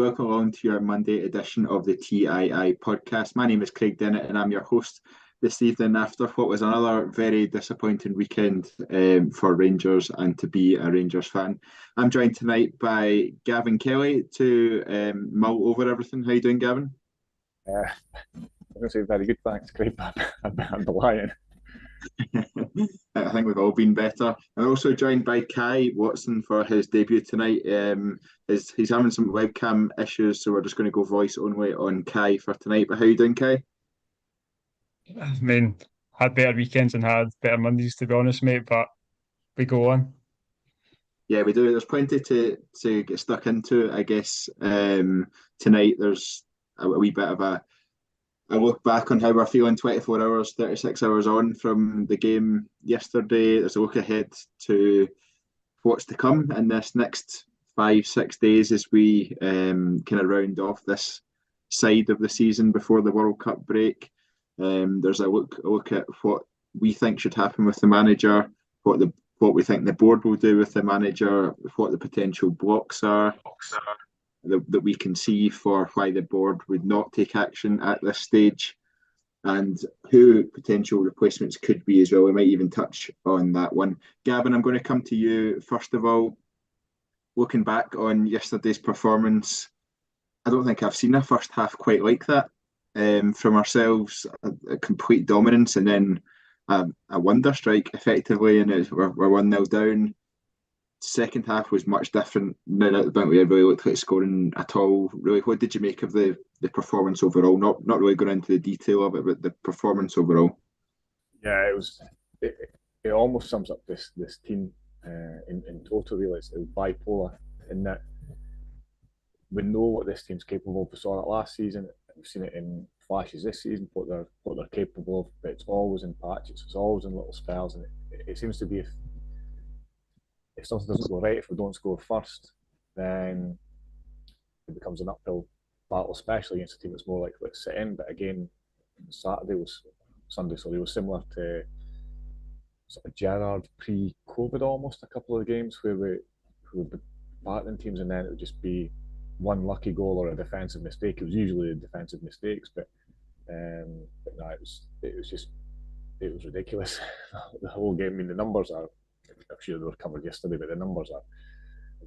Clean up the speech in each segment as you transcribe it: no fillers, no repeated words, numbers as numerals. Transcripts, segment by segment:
welcome along to your Monday edition of the TII podcast. My name is Craig Dennett and I'm your host this evening after what was another very disappointing weekend for Rangers and to be a Rangers fan. I'm joined tonight by Gavin Kelly to mull over everything. How you doing, Gavin? I'm going to say very good, thanks, Craig. I'm lying. I think we've all been better. I'm also joined by Kai Watson for his debut tonight. He's having some webcam issues, so we're just going to go voice only on Kai for tonight. But how you doing, Kai? I mean, had better weekends and had better Mondays, to be honest, mate, but we go on. Yeah, we do. There's plenty to get stuck into, I guess. Tonight, there's a wee bit of a look back on how we're feeling 24 hours, 36 hours on from the game yesterday. There's a look ahead to what's to come in this next 5-6 days as we kind of round off this side of the season before the World Cup break. There's a look at what we think should happen with the manager, what we think the board will do with the manager, what the potential blocks are that we can see for why the board would not take action at this stage, and who potential replacements could be as well. We might even touch on that one. Gavin, I'm going to come to you first of all. Looking back on yesterday's performance, I don't think I've seen a first half quite like that from ourselves. A complete dominance and then a wonder strike effectively, and we're 1-0 down. Second half was much different. None at the point we really looked like scoring at all. Really, what did you make of the performance overall? Not really going into the detail of it, but the performance overall. Yeah, it almost sums up this team in total. Really, it's bipolar in that we know what this team's capable of. We saw it last season. We've seen it in flashes this season. What they're capable of, but it's always in patches. It's always in little spells, and it seems to be if something doesn't go right, if we don't score first, then it becomes an uphill battle, especially against a team that's more likely to sit in. But again, Sunday, sorry, was similar to sort of Gerrard pre-COVID almost, a couple of games where we would be battling teams and then it would just be one lucky goal or a defensive mistake. It was usually the defensive mistakes, but no, it was ridiculous. The whole game. I mean, the numbers are, I'm sure they were covered yesterday, but the numbers are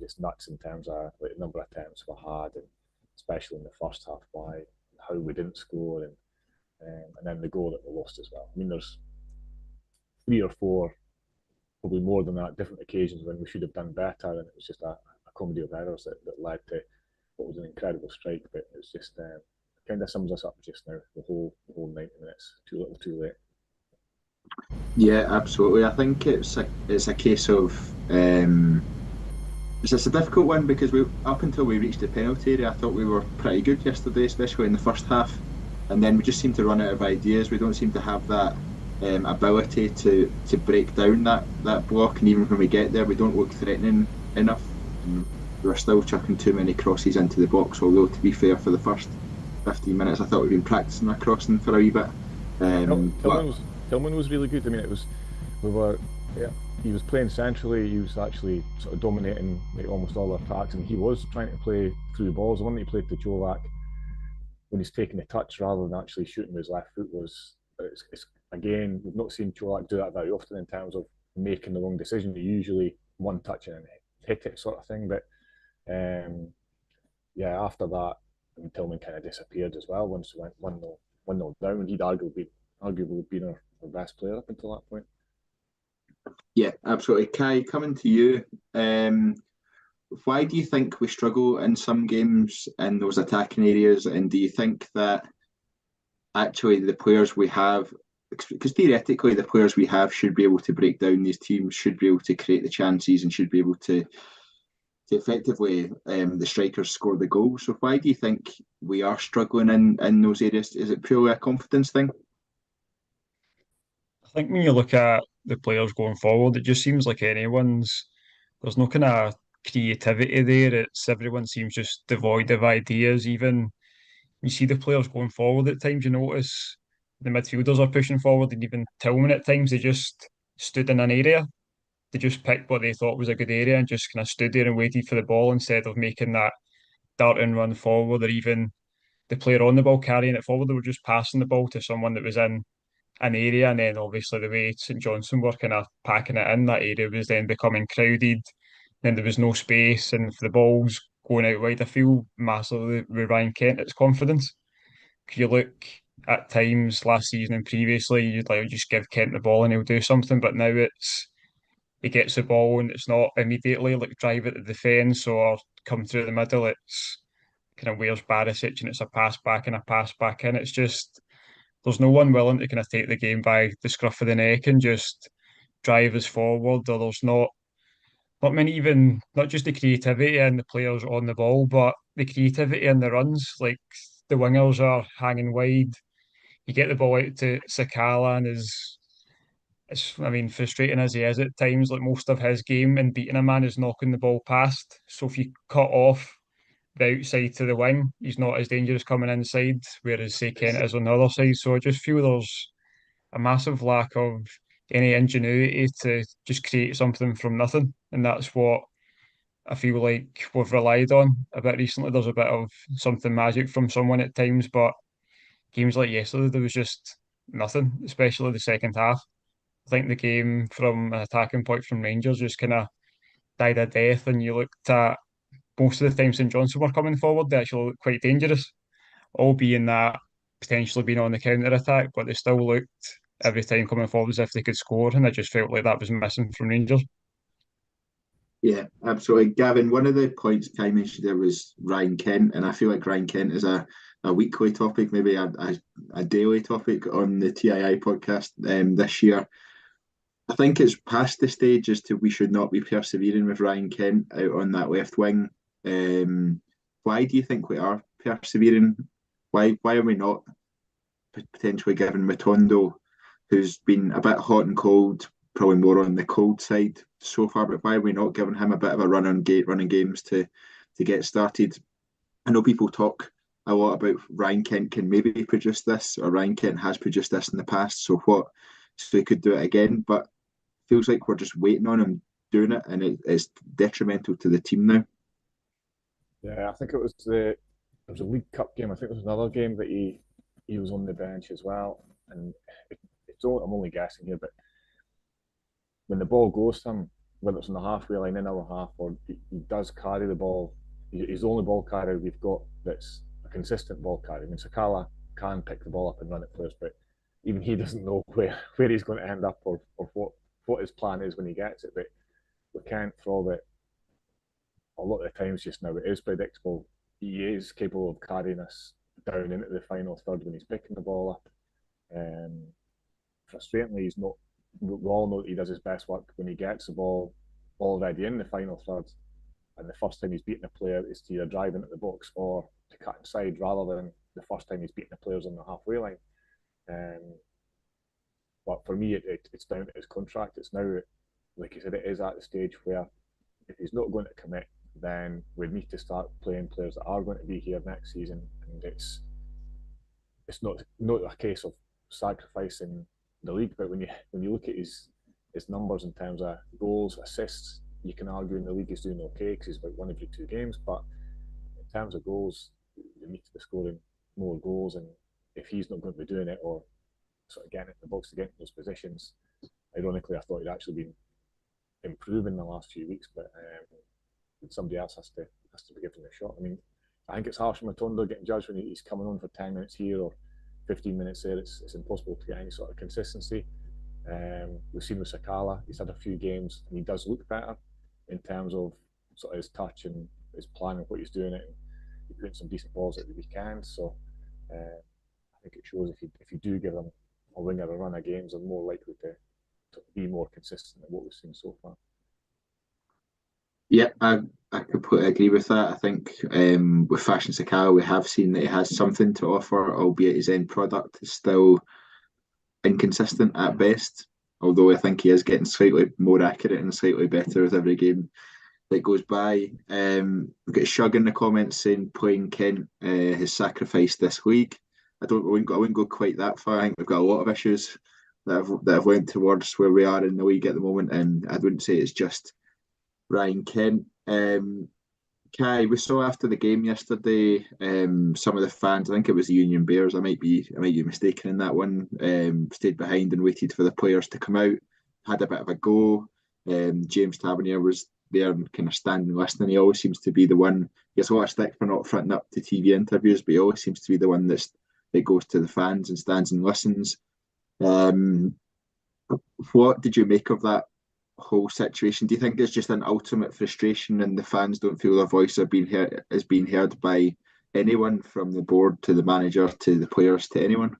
just nuts in terms of like the number of attempts we had, and especially in the first half, how we didn't score, and then the goal that we lost as well. I mean, there's 3 or 4, probably more than that, different occasions when we should have done better, and it was just a comedy of errors that led to what was an incredible strike. But it was just kind of sums us up just now. The whole 90 minutes, too little, too late. Yeah, absolutely. I think it's a case of it's a difficult one because up until we reached the penalty area, I thought we were pretty good yesterday, especially in the first half, and then we just seem to run out of ideas. We don't seem to have that ability to break down that block, and even when we get there, we don't look threatening enough. And we're still chucking too many crosses into the box. Although, to be fair, for the first 15 minutes, I thought we'd been practicing our crossing for a wee bit. Tillman was really good. I mean, he was playing centrally. He was actually sort of dominating like almost all the attacks, and he was trying to play through the balls. The one that he played to Jolak when he's taking the touch rather than actually shooting with his left foot it's again, we've not seen Jolak do that very often in terms of making the wrong decision. He usually one touch and hit it sort of thing. But after that, Tillman kind of disappeared as well once we went 1-0 down. He'd arguably been our best player up until that point. Yeah, absolutely. Kai, coming to you, why do you think we struggle in some games in those attacking areas, and do you think that actually the players we have, because theoretically the players we have should be able to break down these teams, should be able to create the chances, and should be able to effectively the strikers score the goals? So why do you think we are struggling in those areas? Is it purely a confidence thing? I think when you look at the players going forward, it just seems like there's no kind of creativity there. Everyone seems just devoid of ideas. Even you see the players going forward at times, you notice the midfielders are pushing forward, and even Tillman at times, they just stood in an area. They just picked what they thought was a good area and just kind of stood there and waited for the ball instead of making that dart and run forward, or even the player on the ball carrying it forward. They were just passing the ball to someone that was in an area, and then obviously the way St Johnstone were kind of packing it in, that area was then becoming crowded. Then there was no space, and if the ball's going out wide, I feel massively with Ryan Kent, it's confidence. If you look at times last season and previously, you'd like just give Kent the ball and he'll do something, but now it's he gets the ball and it's not immediately like drive at the defence or come through the middle. It's kind of where's Barisic and it's a pass back and a pass back in. It's just there's no one willing to kind of take the game by the scruff of the neck and just drive us forward. Or there's not many, even not just the creativity and the players on the ball, but the creativity in the runs. Like the wingers are hanging wide. You get the ball out to Sakala and I mean, frustrating as he is at times, like most of his game in beating a man is knocking the ball past. So if you cut off the outside to the wing, he's not as dangerous coming inside, whereas say Kent is on the other side. So I just feel there's a massive lack of any ingenuity to just create something from nothing. And that's what I feel like we've relied on a bit recently. There's a bit of something magic from someone at times, but games like yesterday, there was just nothing, especially the second half. I think the game from an attacking point from Rangers just kind of died a death, and you looked at most of the time St Johnstone were coming forward, they actually looked quite dangerous, all being that potentially being on the counter attack, but they still looked every time coming forward as if they could score, and I just felt like that was missing from Rangers. Yeah, absolutely. Gavin, one of the points Kai mentioned there was Ryan Kent, and I feel like Ryan Kent is a weekly topic, maybe a daily topic on the TII podcast this year. I think it's past the stage as to we should not be persevering with Ryan Kent out on that left wing. Why do you think we are persevering? Why are we not potentially giving Matondo, who's been a bit hot and cold, probably more on the cold side so far, but why are we not giving him a bit of a running games to get started? I know people talk a lot about Ryan Kent can maybe produce this, or Ryan Kent has produced this in the past, so he could do it again, but feels like we're just waiting on him doing it, and it's detrimental to the team now. Yeah, I think it was a League Cup game. I think there was another game that he was on the bench as well. And I'm only guessing here, but when the ball goes to him, whether it's on the halfway line, in our half, or he does carry the ball, he's the only ball carrier we've got that's a consistent ball carrier. I mean, Sakala can pick the ball up and run at players, but even he doesn't know where he's going to end up or what his plan is when he gets it. But we can't throw it. A lot of the times just now, it is predictable. He is capable of carrying us down into the final third when he's picking the ball up. Frustratingly, he's not. We all know that he does his best work when he gets the ball already in the final third, and the first time he's beaten a player is to either drive into the box or to cut inside, rather than the first time he's beaten the players on the halfway line. But for me, it's down to his contract. It's now, like you said, it is at the stage where if he's not going to commit, then we need to start playing players that are going to be here next season. And it's not a case of sacrificing the league, but when you look at his numbers in terms of goals, assists, you can argue in the league he's doing okay because he's about one every 2 games. But in terms of goals, you need to be scoring more goals, and if he's not going to be doing it or sort of getting in the box to get in those positions, ironically, I thought he'd actually been improving the last few weeks, but somebody else has to be given a shot. I mean, I think it's harsh for Matondo getting judged when he's coming on for 10 minutes here or 15 minutes there. It's impossible to get any sort of consistency. We've seen with Sakala, he's had a few games and he does look better in terms of sort of his touch and his plan of what he's doing it. And he's putting some decent balls at the weekend. So I think it shows if you do give them a winger a run of games, they're more likely to be more consistent than what we've seen so far. Yeah, I completely agree with that. I think with Fashion Sakala, we have seen that he has something to offer, albeit his end product is still inconsistent at best. Although I think he is getting slightly more accurate and slightly better with every game that goes by. We've got Shug in the comments saying playing Kent has sacrificed this league. I wouldn't go quite that far. I think we've got a lot of issues that have went towards where we are in the league at the moment, and I wouldn't say it's just Ryan Kent. Kai, we saw after the game yesterday, some of the fans, I think it was the Union Bears, I might be mistaken in that one, stayed behind and waited for the players to come out, had a bit of a go. James Tavernier was there and kind of standing listening. He always seems to be the one, he gets a lot of stick for not fronting up to TV interviews, but he always seems to be the one that goes to the fans and stands and listens. Um, what did you make of that whole situation? Do you think it's just an ultimate frustration and the fans don't feel their voice is being heard by anyone from the board to the manager to the players to anyone?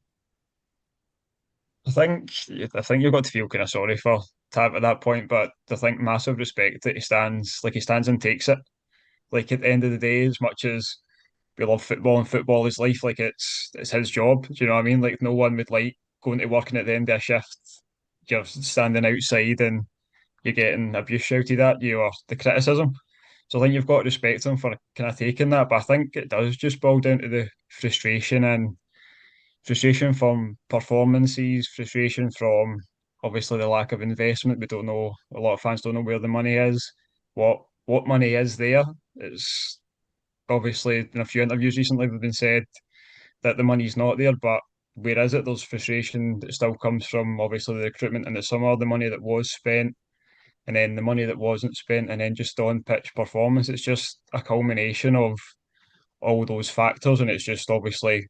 I think you've got to feel kind of sorry for Tav at that point, but I think massive respect that he stands and takes it. Like at the end of the day, as much as we love football and football is life, like it's his job. Do you know what I mean? Like no one would like going to work and at the end of a shift, you're standing outside and you're getting abuse shouted at you or the criticism. So I think you've got to respect him for kind of taking that. But I think it does just boil down to the frustration from performances, frustration from obviously the lack of investment. We don't know, a lot of fans don't know where the money is, what money is there. It's obviously in a few interviews recently they've been said that the money's not there, but where is it? There's frustration that still comes from obviously the recruitment in the summer, the money that was spent, and then the money that wasn't spent, and then just on pitch performance. It's just a culmination of all those factors, and it's just obviously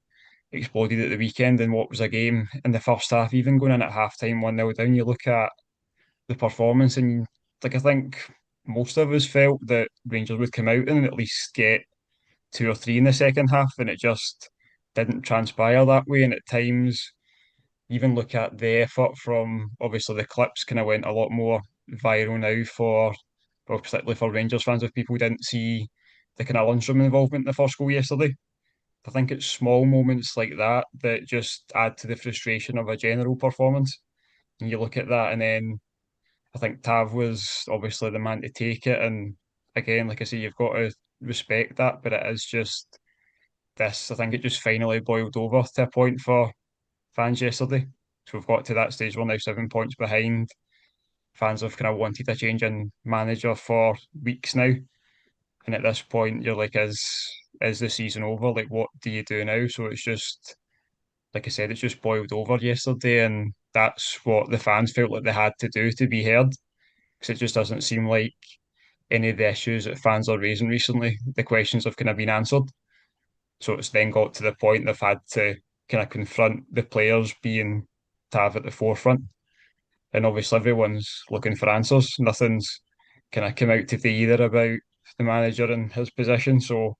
exploded at the weekend in what was a game in the first half, even going in at half time 1-0 down. You look at the performance, and like I think most of us felt that Rangers would come out and at least get two or three in the second half, and it just didn't transpire that way. And at times, even look at the effort from obviously the clips kind of went a lot more viral now well, particularly for Rangers fans, if people didn't see the kind of lunchroom involvement in the first goal yesterday. I think it's small moments like that that just add to the frustration of a general performance. And you look at that, and then I think Tav was obviously the man to take it. And again, like I say, you've got to respect that, but it is just this. I think it just finally boiled over to a point for fans yesterday. So we've got to that stage. We're now 7 points behind. Fans have kind of wanted a change in manager for weeks now. And at this point, you're like, is the season over? Like, what do you do now? So it's just, like I said, it's just boiled over yesterday, and that's what the fans felt like they had to do to be heard. Because it just doesn't seem like any of the issues that fans are raising recently, the questions have kind of been answered. So it's then got to the point they've had to kind of confront the players being to have at the forefront. And obviously everyone's looking for answers. Nothing's kind of come out today either about the manager and his position. So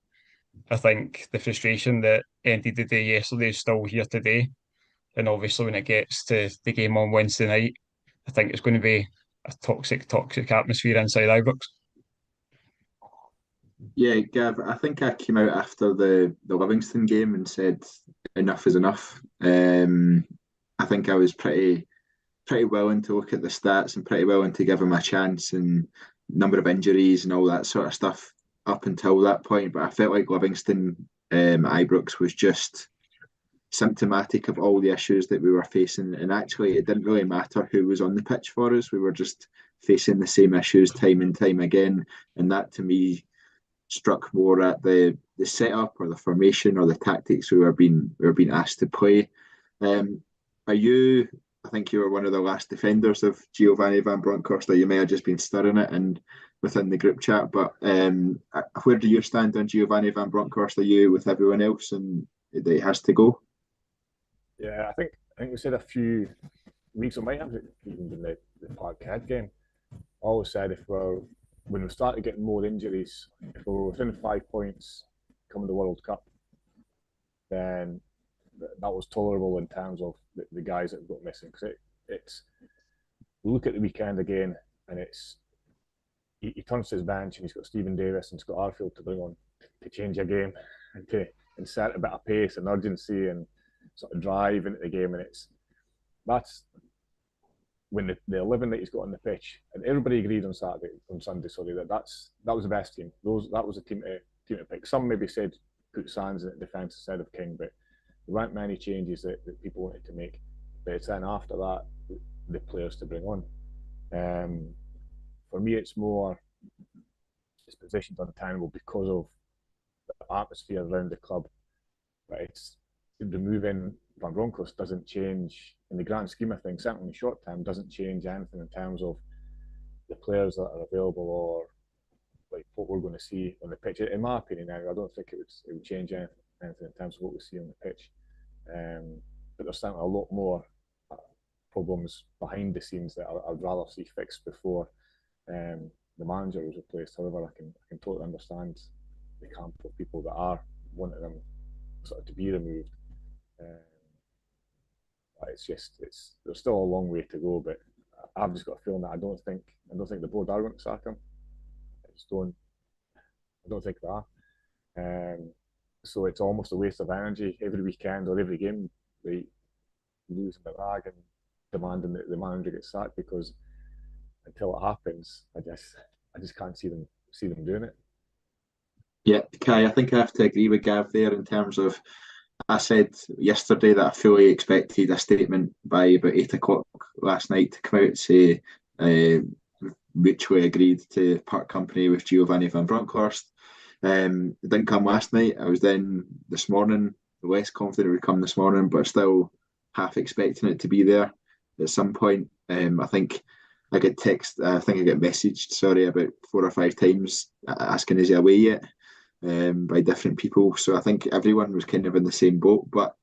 I think the frustration that ended the day yesterday is still here today. And obviously when it gets to the game on Wednesday night, I think it's going to be a toxic atmosphere inside Ibrox. Yeah, Gav, I think I came out after the Livingston game and said enough is enough. I think I was pretty willing to look at the stats and pretty willing to give him a chance and number of injuries and all that sort of stuff up until that point. But I felt like Livingston Ibrox was just symptomatic of all the issues that we were facing. And actually, it didn't really matter who was on the pitch for us. We were just facing the same issues time and time again. And that to me struck more at the setup or the formation or the tactics we were being asked to play. Are you? I think you were one of the last defenders of Giovanni Van Bronckhorst. You may have just been stirring it and within the group chat. But where do you stand on Giovanni Van Bronckhorst? Are you with everyone else and that he has to go? Yeah, I think we said a few weeks, it might have even been the Parkhead game. I always said when we started getting more injuries, if we were within 5 points coming the World Cup, then that was tolerable in terms of the guys that got missing. Because it's we look at the weekend again, and he turns to his bench and he's got Stephen Davis and Scott Arfield to bring on to change a game and to insert a bit of pace and urgency and sort of drive into the game. And that's when the 11 that he's got on the pitch, and everybody agreed on Sunday, sorry, that was the best team. That was a team to pick. Some maybe said put Sands in the defence instead of King, but there weren't many changes that people wanted to make. But it's then after that the players to bring on. For me, it's positioned untenable because of the atmosphere around the club. But it's removing Van Bronckhorst doesn't change in the grand scheme of things. Certainly, in the short term, doesn't change anything in terms of the players that are available or like what we're going to see on the pitch. In my opinion, I don't think it would change anything in terms of what we see on the pitch. But there's certainly a lot more problems behind the scenes that I'd rather see fixed before the manager was replaced. However, I can totally understand the camp of people that are wanting them sort of to be removed. There's still a long way to go, but I've just got a feeling that I don't think the board are going to sack him. I don't think they are. So it's almost a waste of energy every weekend or every game. They losing the rag and demanding that the manager gets sacked, because until it happens, I just can't see them doing it. Yeah, Kai, I think I have to agree with Gav there in terms of, I said yesterday that I fully expected a statement by about 8 o'clock last night to come out and say mutually agreed to part company with Giovanni Van Bronckhorst. It didn't come last night. I was then this morning less confident it would come this morning, but still half expecting it to be there at some point. I think I get messaged, sorry, about 4 or 5 times asking is he away yet, by different people. So I think everyone was kind of in the same boat, but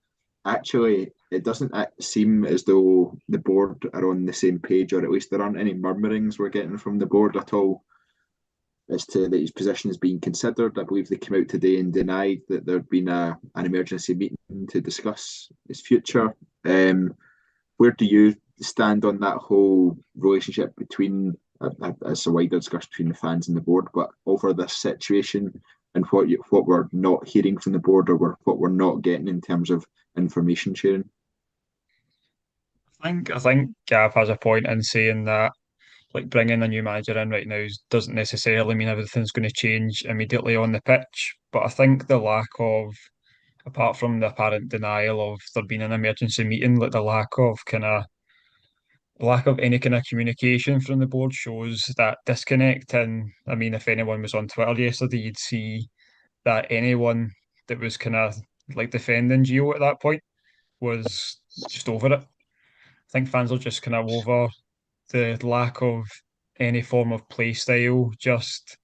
actually it doesn't seem as though the board are on the same page, or at least there aren't any murmurings we're getting from the board at all as to that his position is being considered. I believe they came out today and denied that there'd been an emergency meeting to discuss his future. Where do you stand on that whole relationship between, as a wider discussion between the fans and the board, but over this situation and what we're not hearing from the board, or what we're not getting in terms of information sharing? I think Gav has a point in saying that like bringing a new manager in right now doesn't necessarily mean everything's going to change immediately on the pitch. But I think the lack of, apart from the apparent denial of there being an emergency meeting, like the lack of any kind of communication from the board shows that disconnect. And I mean, if anyone was on Twitter yesterday, you'd see that anyone that was kind of like defending Gio at that point was just over it. I think fans are just kind of over the lack of any form of play style. Just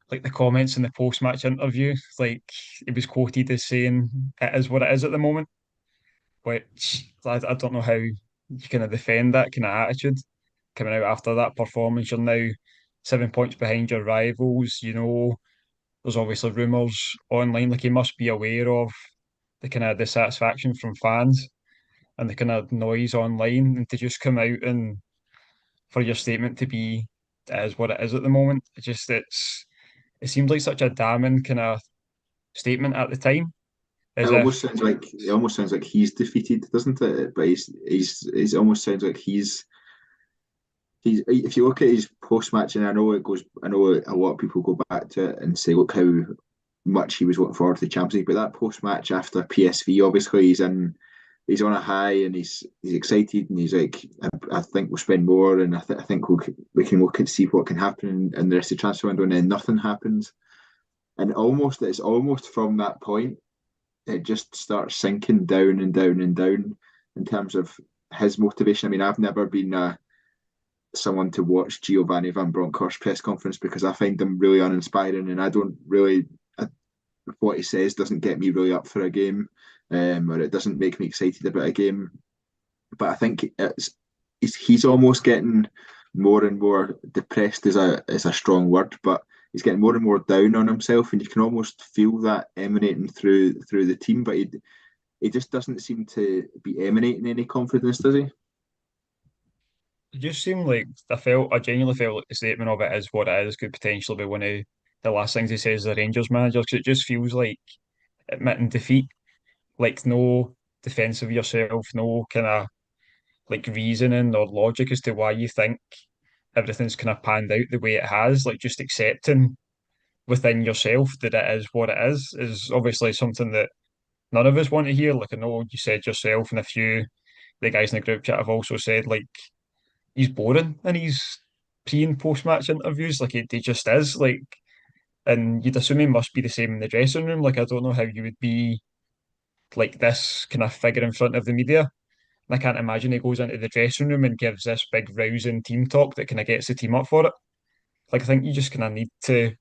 like the comments in the post-match interview, like it was quoted as saying it is what it is at the moment, which I don't know how you kind of defend that kind of attitude coming out after that performance. You're now 7 points behind your rivals. You know, there's obviously rumours online. Like he must be aware of the kind of dissatisfaction from fans and the kind of noise online, and to just come out and for your statement to be it is what it is at the moment. It seems like such a damning kind of statement at the time, It as almost if sounds like he's defeated, doesn't it? But he's almost sounds like he's. If you look at his post match, and I know a lot of people go back to it and say, look how much he was looking forward to the Champions League. But that post match after PSV, obviously he's on a high and he's excited and he's like, I think we'll spend more, and I think we can look and see what can happen in the rest of the transfer window, and then nothing happens. And it's almost from that point it just starts sinking down and down and down in terms of his motivation. I mean, I've never been someone to watch Giovanni Van Bronckhorst press conference because I find them really uninspiring, and I don't really what he says doesn't get me really up for a game, or it doesn't make me excited about a game. But I think he's almost getting more and more depressed is a strong word, but he's getting more and more down on himself, and you can almost feel that emanating through the team. But he just doesn't seem to be emanating any confidence, does he? it just seemed like I genuinely felt like the statement of it is what it is could potentially be one of the last things he says as the Rangers manager, because it just feels like admitting defeat, like no defence of yourself, no kind of like reasoning or logic as to why you think everything's kind of panned out the way it has. Like just accepting within yourself that it is what it is obviously something that none of us want to hear. Like I know you said yourself, and a few the guys in the group chat have also said like he's boring and he's pre and post match interviews. Like he just is. Like And you'd assume he must be the same in the dressing room. Like, I don't know how you would be like this kind of figure in front of the media. And I can't imagine he goes into the dressing room and gives this big rousing team talk that kind of gets the team up for it. Like, I think you just kind of need to,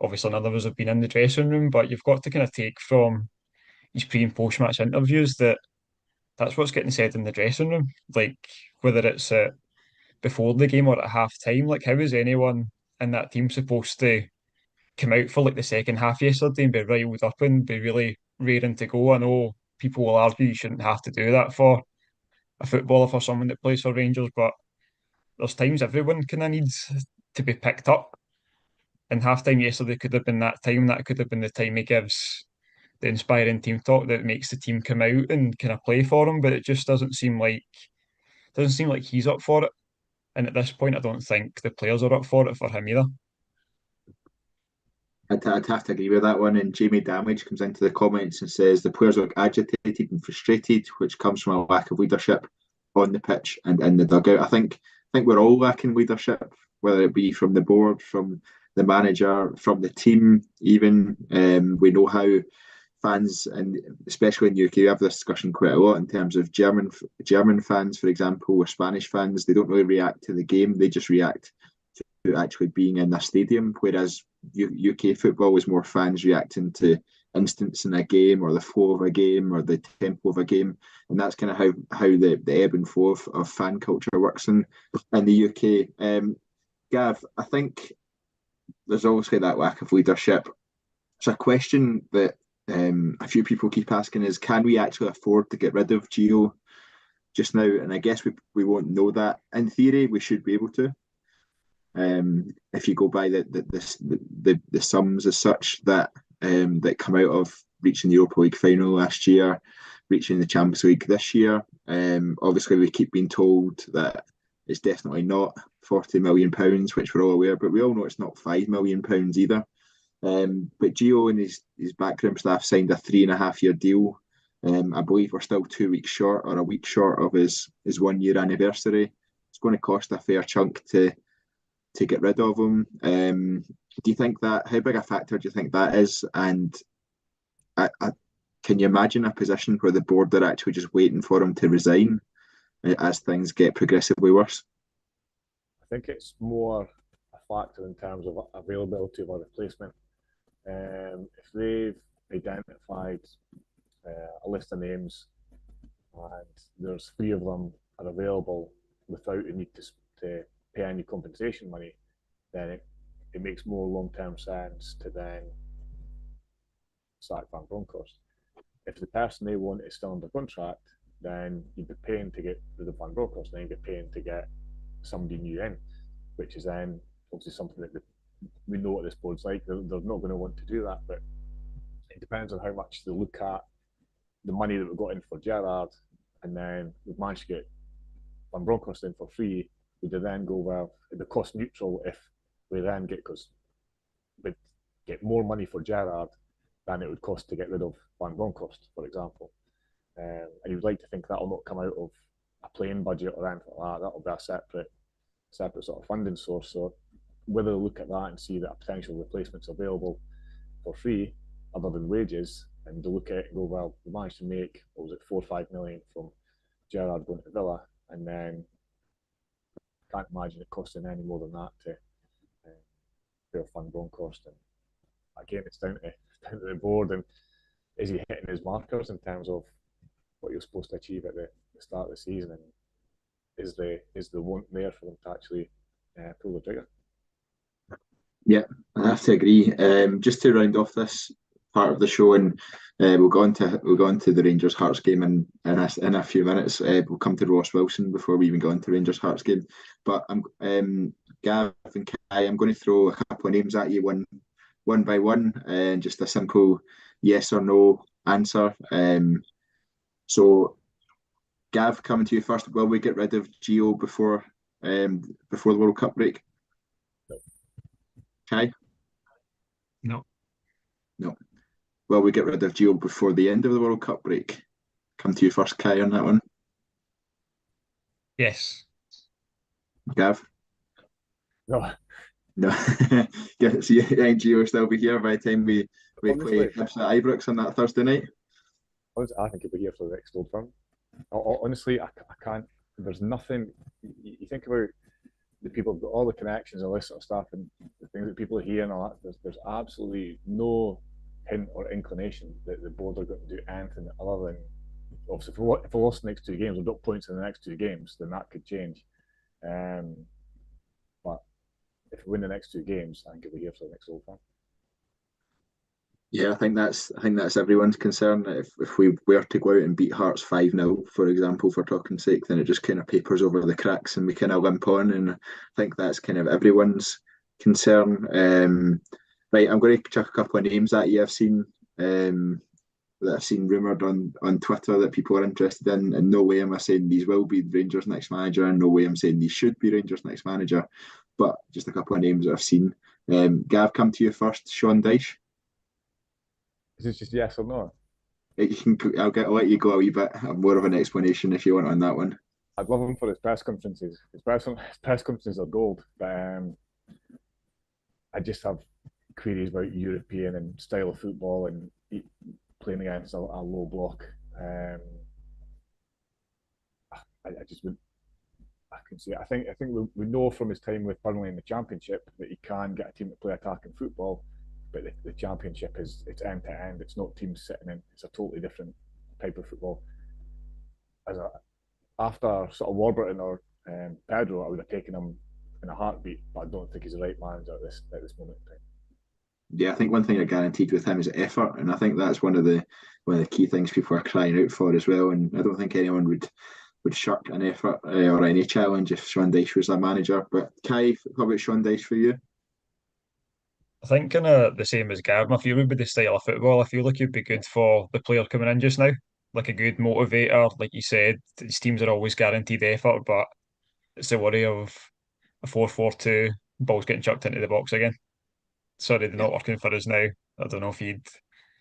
obviously none of us have been in the dressing room, but you've got to kind of take from his pre and post match interviews that that's what's getting said in the dressing room. Like, whether it's before the game or at half time, like, how is anyone in that team supposed to come out for like the second half yesterday and be riled up and be really raring to go? I know people will argue you shouldn't have to do that for a footballer, for someone that plays for Rangers, but there's times everyone kind of needs to be picked up. And half time yesterday could have been that time. That could have been the time he gives the inspiring team talk that makes the team come out and kind of play for him. But it just doesn't seem like he's up for it. And at this point, I don't think the players are up for it for him either. I'd have to agree with that one. And Jamie Damage comes into the comments and says the players look agitated and frustrated, which comes from a lack of leadership on the pitch and in the dugout. I think we're all lacking leadership, whether it be from the board, from the manager, from the team. Even we know how fans, and especially in the UK, we have this discussion quite a lot in terms of German fans, for example, or Spanish fans. They don't really react to the game; they just react to actually being in a stadium. Whereas UK football is more fans reacting to instants in a game or the flow of a game or the tempo of a game, and that's kind of how the ebb and flow of fan culture works in the UK. Gav, I think there's obviously that lack of leadership. So a question that a few people keep asking is, can we actually afford to get rid of Gio just now? And I guess we won't know that. In theory, we should be able to. If you go by the sums as such that that come out of reaching the Europa League final last year, reaching the Champions League this year, obviously we keep being told that it's definitely not £40 million, which we're all aware, but we all know it's not £5 million either. But Gio and his backroom staff signed a 3.5 year deal. I believe we're still 2 weeks short or a week short of his 1 year anniversary. It's going to cost a fair chunk to get rid of him. Do you think that, how big a factor do you think that is? And can you imagine a position where the board are actually just waiting for him to resign as things get progressively worse? I think it's more a factor in terms of availability of a replacement. If they've identified a list of names and there's 3 of them are available without the need to pay any compensation money, then it makes more long-term sense to then sack Van Bronckhorst. If the person they want is still under contract, then you'd be paying to get rid of Van Bronckhorst, then you'd be paying to get somebody new in, which is then obviously something that we know what this board's like. They're not going to want to do that, but it depends on how much they look at the money that we got in for Gerrard, and then we've managed to get Van Bronckhorst in for free. Would they then go, well, the cost neutral if we then because we'd get more money for Gerrard than it would cost to get rid of Van Bronckhorst, for example. And you would like to think that'll not come out of a playing budget or anything like that. That'll be a separate sort of funding source. So whether they look at that and see that a potential replacement's available for free, other than wages, and to look at it and go, well, we managed to make, what was it, 4 or 5 million from Gerrard going to Villa, and then can't imagine it costing any more than that to pay off Van Bronckhorst. And again, it's down to the board, and is he hitting his markers in terms of what you're supposed to achieve at the start of the season, and is the want there for them to actually pull the trigger? Yeah, I have to agree. Just to round off this part of the show, and we'll go on to the Rangers Hearts game in a few minutes. We'll come to Ross Wilson before we even go on to Rangers Hearts game. But Gav and Kai, I'm going to throw a couple of names at you one by one, and just a simple yes or no answer. So, Gav, coming to you first. Will we get rid of Gio before the World Cup break? No. Kai? No. No. Will we get rid of Gio before the end of the World Cup break? Come to you first, Kai, on that one. Yes. Gav? No. No, yeah, so I think Gio will still be here by the time we play Honestly, Hibs at Ibrox on that Thursday night. I think he'll be here for the next Old Firm. Honestly, I can't. There's nothing. You think about the people who've got all the connections and all this sort of stuff, and the things that people are hearing and all that. There's absolutely no hint or inclination that the board are going to do anything other than obviously if we lost the next two games or got points in the next two games, then that could change. Um, but if we win the next two games, I think it'll be here for the next Old Firm. Yeah, I think that's everyone's concern. If we were to go out and beat Hearts 5-0, for example, for talking sake, then it just kind of papers over the cracks and we kind of limp on. And I think that's kind of everyone's concern. Right, I'm going to chuck a couple of names at you. That I've seen rumoured on Twitter that people are interested in. And no way am I saying these will be Rangers' next manager, and no way I'm saying these should be Rangers' next manager. But just a couple of names that I've seen. Gav, come to you first. Sean Dyche. Is it just yes or no? I'll let you go a wee bit. More of an explanation if you want on that one. I'd love him for his press conferences. His press conferences are gold, but I just have queries about European and style of football and playing against a low block. I just would. I can see it. I think we know from his time with Burnley in the Championship that he can get a team to play attacking football, but the Championship it's end to end. It's not teams sitting in. It's a totally different type of football. After sort of Warburton or Pedro, I would have taken him in a heartbeat, but I don't think he's the right manager at this moment in time. Yeah, I think one thing I guaranteed with him is effort, and I think that's one of the key things people are crying out for as well. And I don't think anyone would shirk an effort or any challenge if Sean Dyche was their manager. But Kai, how about Sean Dyche for you? I think kind of the same as Gav. I feel with the style of football, I feel like he'd be good for the player coming in just now. Like a good motivator, like you said, these teams are always guaranteed effort, but it's the worry of a 4-4-2, balls getting chucked into the box again. Sorry, they're Yeah, not working for us now. I don't know if he'd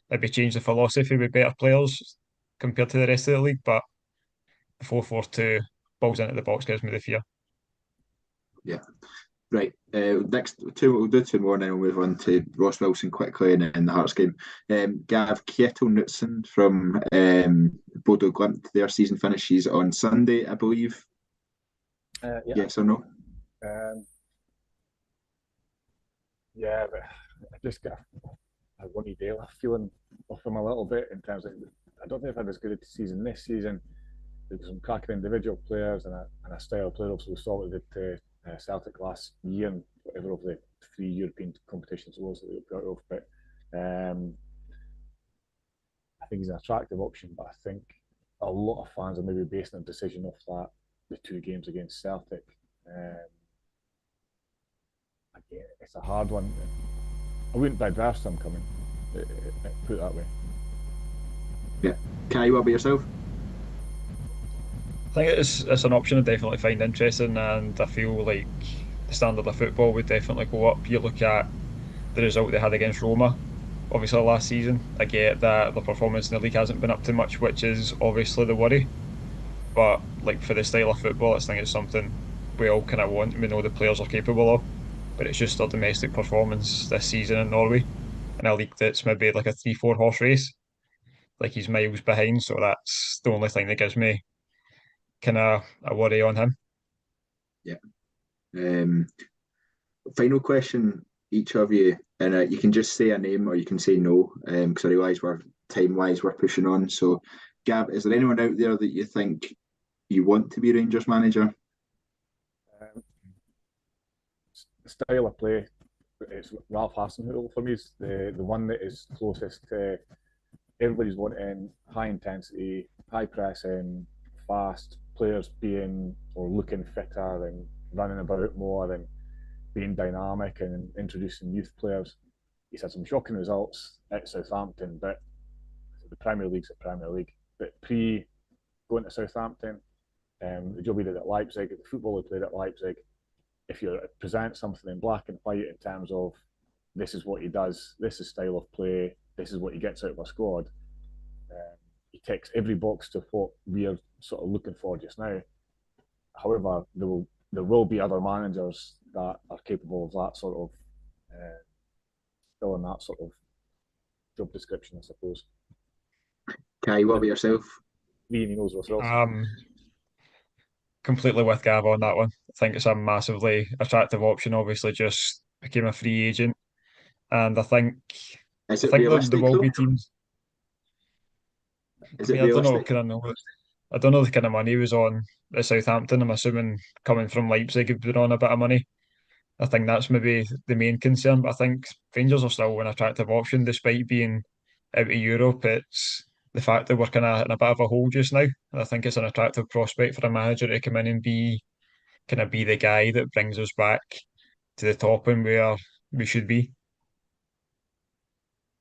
maybe change the philosophy with better players compared to the rest of the league, but the 4-4-2, balls into the box gives me the fear. yeah. Right. Next two, we'll do two more, and then we'll move on to Ross Wilson quickly in the Hearts game. Gav Kjetil Knutsen from Bodo Glimt. Their season finishes on Sunday, I believe. Yeah. Yes or no? Yeah, but I just got a Ronnie Dale feeling off him a little bit in terms of I don't think I've had as good a season this season. There's some cracking individual players and a style of player. Also, we saw what they did to Celtic last year and whatever of the three European competitions was that they got off. But I think he's an attractive option, but I think a lot of fans are maybe basing a decision off the two games against Celtic. Again, it's a hard one. I wouldn't buy drafts him coming. Put it that way. Yeah. Kai, what about yourself? I think it's an option I definitely find interesting, and I feel like the standard of football would definitely go up. You look at the result they had against Roma, obviously last season. I get that the performance in the league hasn't been up to much, which is obviously the worry. But like for the style of football, I think it's something we all kind of want. We know the players are capable of, but it's just their domestic performance this season in Norway in a league that's maybe like a 3-4 horse race. Like he's miles behind, so that's the only thing that gives me kind of a worry on him. Yeah. Um, Final question, each of you, and you can just say a name or you can say no, because I realise we're time-wise we're pushing on. So, Gav, is there anyone out there that you think you want to be Rangers manager? Style of play, it's Ralph Hasenhüttl for me is the one that is closest to everybody's wanting high intensity, high pressing, fast players being or looking fitter and running about more and being dynamic and introducing youth players. He's had some shocking results at Southampton, but the Premier League's a Premier League. But pre going to Southampton, the job he did at Leipzig, the football he played at Leipzig, if you present something in black and white in terms of this is what he does, this is style of play, this is what he gets out of a squad, he ticks every box to what we are sort of looking for just now. However, there will be other managers that are capable of that sort of still in that sort of job description, I suppose. Kai, what about yourself? Ian, he knows what's else. Completely with Gav on that one. I think it's a massively attractive option. Obviously, just became a free agent, and Is I it think there realistic will though? be teams. Is I it mean, I don't know. realistic? Kind of know. I don't know the kind of money he was on at Southampton. I'm assuming coming from Leipzig, he'd been on a bit of money. I think that's maybe the main concern. But I think Rangers are still an attractive option despite being out of Europe. It's the fact that we're kind of in a bit of a hole just now. And I think it's an attractive prospect for a manager to come in and be the guy that brings us back to the top and where we should be.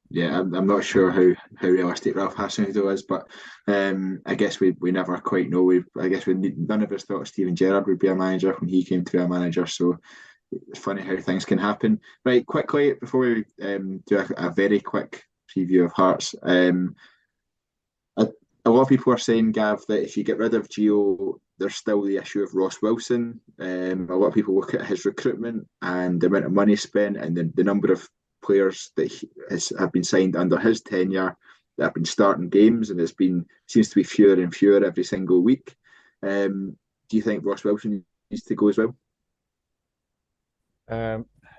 Yeah, I'm not sure how realistic Ralph Hasenhuttl is, but I guess we never quite know. None of us thought Steven Gerrard would be a manager when he came to be a manager. So it's funny how things can happen. Right, quickly before we do a very quick preview of Hearts. A, a lot of people are saying, Gav, that if you get rid of Gio, there's still the issue of Ross Wilson. A lot of people look at his recruitment and the amount of money spent and the number of players that have been signed under his tenure that have been starting games, and seems to be fewer and fewer every single week. Do you think Ross Wilson needs to go as well?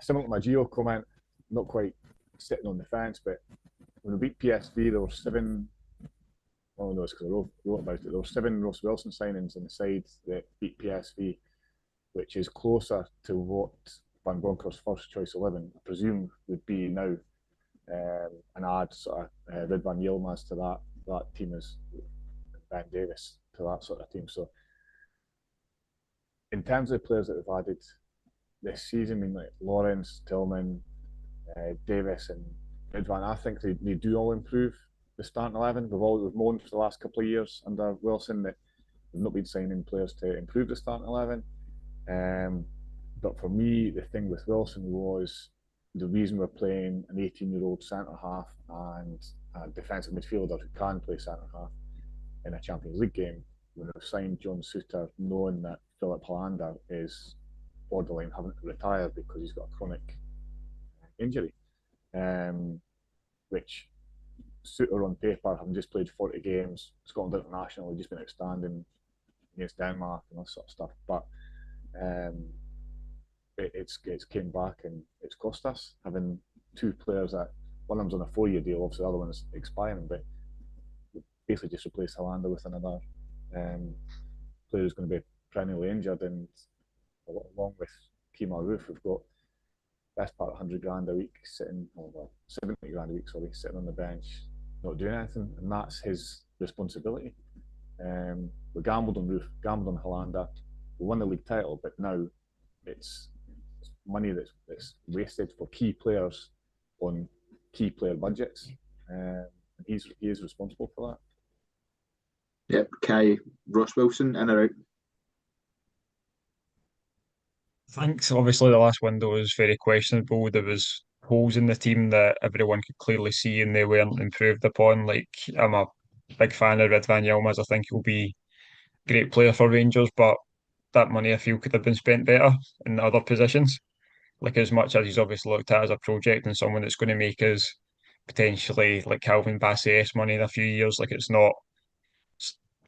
Similar to my Gio comment, not quite sitting on the fence, but when we beat PSV, there were seven. Oh no, it's because I wrote about it. There were 7 Ross Wilson signings on the side that beat PSV, which is closer to what Van Bronckhorst's first choice 11, I presume, would be now. And add sort of Ridvan Yilmaz to that team as Ben Davis to that sort of team. So in terms of the players that we've added this season, I mean, like Lawrence, Tillman, Davis, and Ridvan, I think they do all improve the starting 11. We've moaned for the last couple of years under Wilson that we've not been signing players to improve the starting 11. But for me, the thing with Wilson was the reason we're playing an 18-year-old centre half and a defensive midfielder who can play centre half in a Champions League game. When we've signed John Souttar, knowing that Philip Hollander is borderline having to retire because he's got a chronic injury, which Souttar on paper, having just played 40 games, Scotland international, he's just been outstanding against Denmark and all sort of stuff. But it's came back and it's cost us having 2 players that one of them's on a 4-year deal, obviously the other one's expiring, but basically just replace Hollander with another player who's going to be perennially injured. And along with Kemar Roof, we've got best part of 100 grand a week sitting, 70 grand a week, sorry, sitting on the bench, not doing anything, and that's his responsibility. We gambled on Roof, gambled on Hollander, we won the league title, but now it's money that's wasted for key players on key player budgets, and he is responsible for that. Yep, Kai, Ross Wilson, in or out? I think obviously the last window was very questionable. There was holes in the team that everyone could clearly see and they weren't improved upon. Like I'm a big fan of Ridvan Yilmaz. I think he'll be a great player for Rangers, but that money I feel could have been spent better in other positions. Like as much as he's obviously looked at as a project and someone that's going to make us potentially like Calvin Bassey money in a few years. Like it's not.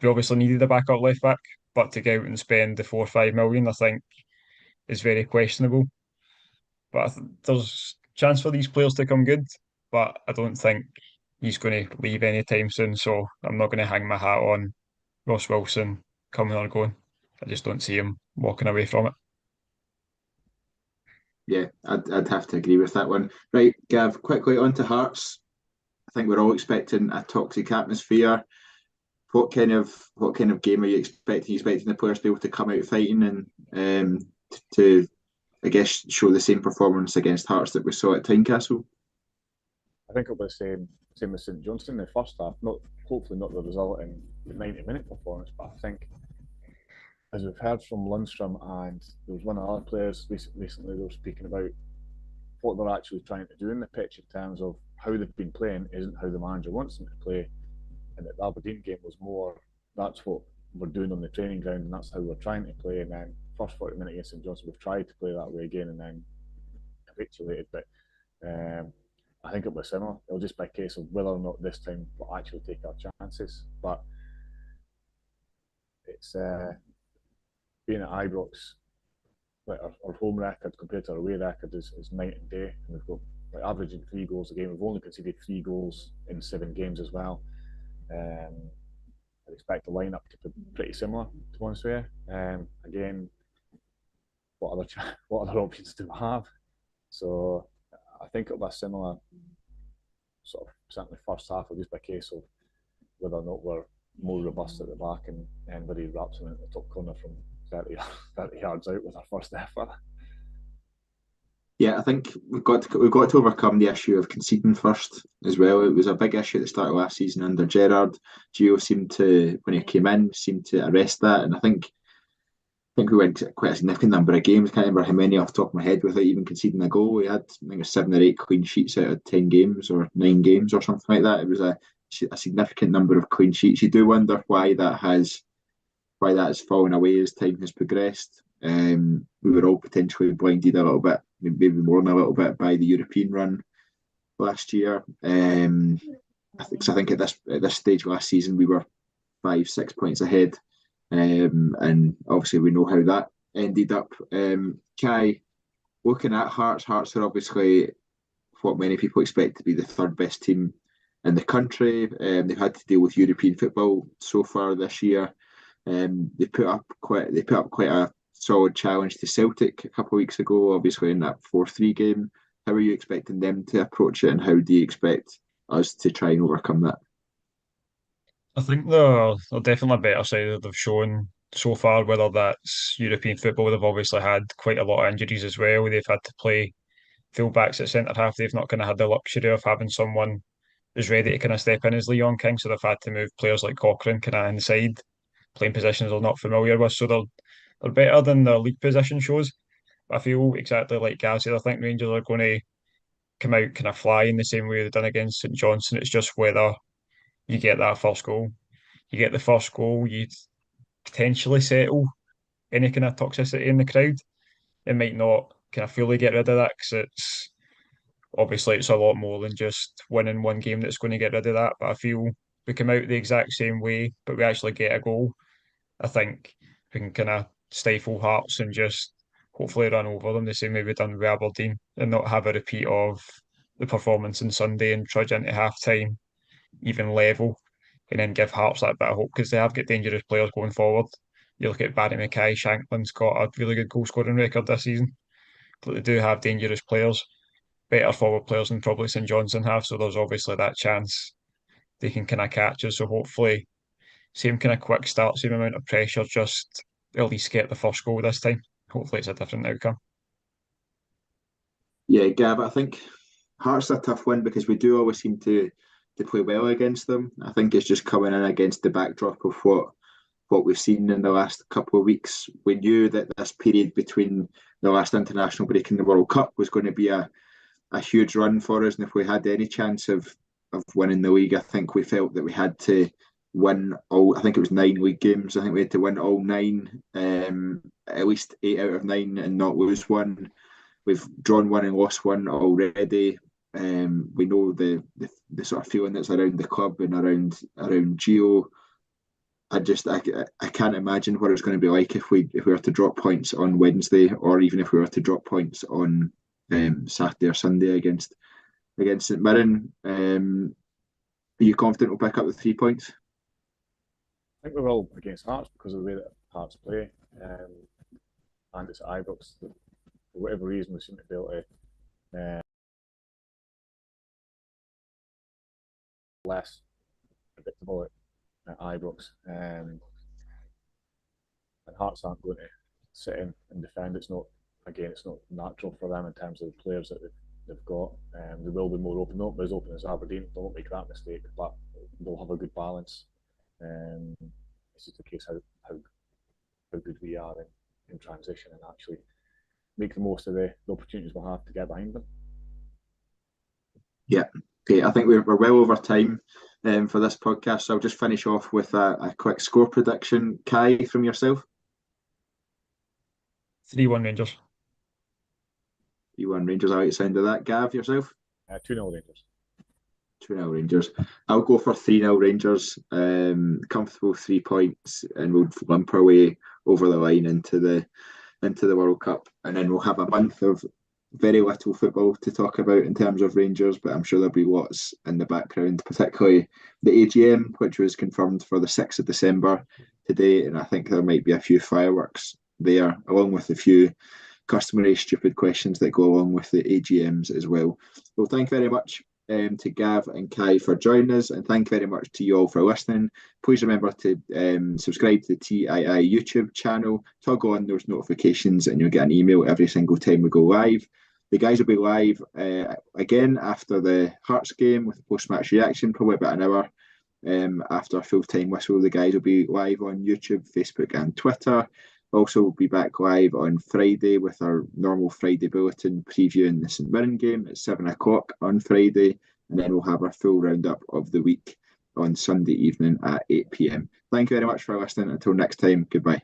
We obviously needed a backup left back, but to go out and spend the 4 or 5 million, I think is very questionable. But there's chance for these players to come good, but I don't think he's going to leave anytime soon. So I'm not going to hang my hat on Ross Wilson coming or going. I just don't see him walking away from it. Yeah, I'd have to agree with that one. Right, Gav, quickly on to Hearts. I think we're all expecting a toxic atmosphere. What kind of game are you expecting? Are you expecting the players to be able to come out fighting and to, I guess, show the same performance against Hearts that we saw at Tynecastle? I think it'll be the same as St Johnstone in the first half. Hopefully not the result in the 90-minute performance, but I think, as we've heard from Lundstrom, and there was one of our players recently, they were speaking about what they're actually trying to do in the pitch in terms of how they've been playing isn't how the manager wants them to play, and that the Aberdeen game was more, that's what we're doing on the training ground and that's how we're trying to play, and then first 40 minutes against St Johnstone, we've tried to play that way again and then capitulated. But I think it'll be similar. It'll just be a case of whether or not this time we'll actually take our chances. But it's being at Ibrox, like our home record compared to our away record is night and day, and we've got like averaging 3 goals a game. We've only conceded 3 goals in 7 games as well. I'd expect the lineup to be pretty similar, to be honest with you. Again, what other options do we have? So I think it'll be a similar sort of, certainly first half will just be a case of whether or not we're more robust at the back and anybody wraps them in the top corner from 30 yards out with our first effort. Yeah, I think we've got to overcome the issue of conceding first as well. It was a big issue at the start of last season under Gerrard. Gio seemed to, when he came in, arrest that, and I think we went to quite a significant number of games. I can't remember how many off the top of my head without even conceding a goal. We had, I think, 7 or 8 clean sheets out of 10 games or 9 games or something like that. It was a significant number of clean sheets. You do wonder why that has fallen away as time has progressed. We were all potentially blinded a little bit, maybe more than a little bit, by the European run last year. I think at this stage last season we were 5-6 points ahead, and obviously we know how that ended up. Kai, looking at Hearts are obviously what many people expect to be the third best team in the country. They've had to deal with European football so far this year. They put up quite a solid challenge to Celtic a couple of weeks ago, obviously in that 4-3 game. How are you expecting them to approach it, and how do you expect us to try and overcome that? I think they're definitely a better side that they've shown so far, whether that's European football. They've obviously had quite a lot of injuries as well. They've had to play full-backs at centre half. They've not kind of had the luxury of having someone who's ready to kind of step in as Leon King, so they've had to move players like Cochrane kind of inside, playing positions they're not familiar with. So they're better than their league position shows. But I feel exactly like Gaz said. I think Rangers are going to come out kind of flying the same way they've done against St Johnstone. It's just whether you get that first goal. You get the first goal, you potentially settle any kind of toxicity in the crowd. It might not kind of fully get rid of that, because it's a lot more than just winning one game that's going to get rid of that. But I feel we come out the exact same way, but we actually get a goal. I think we can kind of stifle Hearts and just hopefully run over them the same way we've done with Aberdeen, and not have a repeat of the performance on Sunday and trudge into half time even level, and then give Hearts that bit of hope, because they have got dangerous players going forward. You look at Barry Mackay, Shanklin's got a really good goal scoring record this season, but they do have dangerous players, better forward players than probably St Johnstone have. So there's obviously that chance they can kind of catch us. So hopefully, same kind of quick start, same amount of pressure, just at least get the first goal this time. Hopefully, it's a different outcome. Yeah, Gav, I think Hearts are a tough one because we do always seem to play well against them. I think it's just coming in against the backdrop of what we've seen in the last couple of weeks. We knew that this period between the last international break and the World Cup was going to be a huge run for us, and if we had any chance of winning the league, I think we felt that we had to win all. I think it was 9 league games. I think we had to win all 9, at least 8 out of 9, and not lose one. We've drawn 1 and lost 1 already. We know the sort of feeling that's around the club and around Gio. I can't imagine what it's going to be like if we were to drop points on Wednesday, or even if we were to drop points on Saturday or Sunday against St Mirren. Are you confident we'll pick up the 3 points? I think we will against Hearts because of the way that Hearts play, and it's at Ibrox. For whatever reason, we seem to be able to less predictable at Ibrox, and Hearts aren't going to sit in and defend. It's not natural for them in terms of the players that they've got. They will be more open, not as open as Aberdeen. They won't make that mistake, but they'll have a good balance. It's just a case how good we are in transition and actually make the most of the opportunities we'll have to get behind them. Yeah. Okay, I think we're well over time for this podcast, so I'll just finish off with a quick score prediction. Kai, from yourself? 3-1 Rangers. 3-1 Rangers. I like the sound of that. Gav, yourself? 2-0 Rangers. 2-0 Rangers. I'll go for 3-0 Rangers. Comfortable 3 points, and we'll limp our way over the line into the World Cup, and then we'll have a month of very little football to talk about in terms of Rangers, but I'm sure there'll be lots in the background, particularly the AGM, which was confirmed for the 6th of December today, and I think there might be a few fireworks there, along with a few customary stupid questions that go along with the AGMs as well. Well, thank you very much to Gav and Kai for joining us, and thank you very much to you all for listening. Please remember to subscribe to the TII YouTube channel, toggle on those notifications, and you'll get an email every single time we go live. The guys will be live again after the Hearts game with a post-match reaction, probably about an hour after a full-time whistle. The guys will be live on YouTube, Facebook and Twitter. Also, we'll be back live on Friday with our normal Friday bulletin previewing the St Mirren game at 7 o'clock on Friday, and then we'll have our full roundup of the week on Sunday evening at 8 p.m. Thank you very much for listening. Until next time, goodbye.